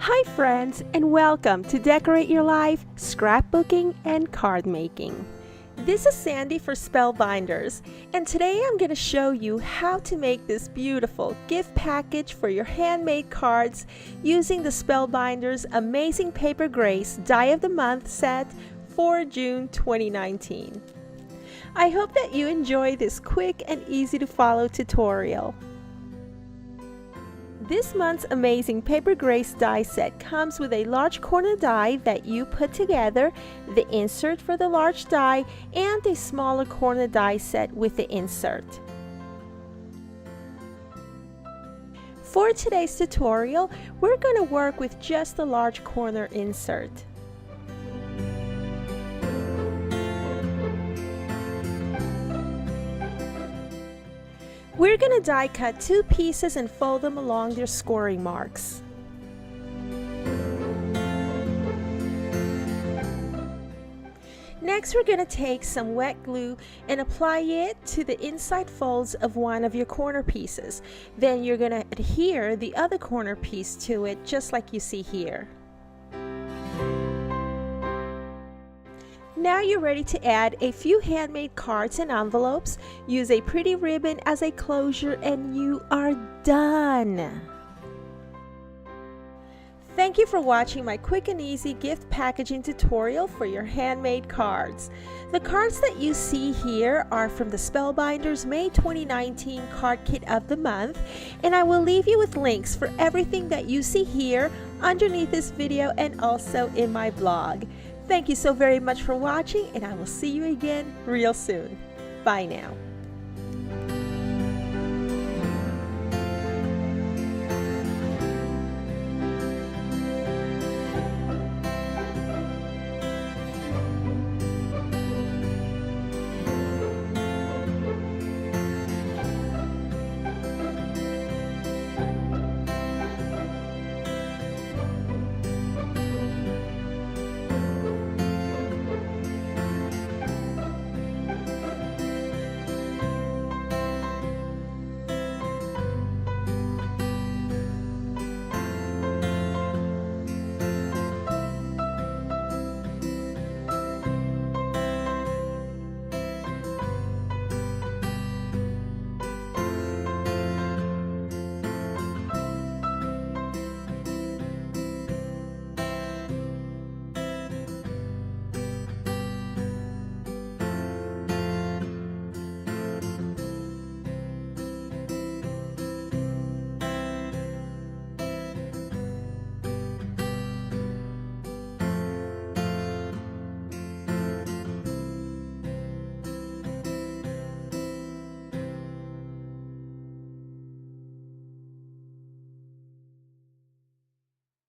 Hi friends, and welcome to Decorate Your Life, Scrapbooking and Card Making. This is Sandy for Spellbinders, and today I'm going to show you how to make this beautiful gift package for your handmade cards using the Spellbinders Amazing Paper Grace Die of the Month set for June 2019. I hope that you enjoy this quick and easy to follow tutorial. This month's Amazing Paper Grace die set comes with a large corner die that you put together, the insert for the large die, and a smaller corner die set with the insert. For today's tutorial, we're going to work with just the large corner insert. We're going to die cut two pieces and fold them along their scoring marks. Next, we're going to take some wet glue and apply it to the inside folds of one of your corner pieces. Then you're going to adhere the other corner piece to it, just like you see here. Now you're ready to add a few handmade cards and envelopes. Use a pretty ribbon as a closure and you are done. Thank you for watching my quick and easy gift packaging tutorial for your handmade cards. The cards that you see here are from the Spellbinders May 2019 Card Kit of the Month, and I will leave you with links for everything that you see here underneath this video and also in my blog. Thank you so very much for watching, and I will see you again real soon. Bye now.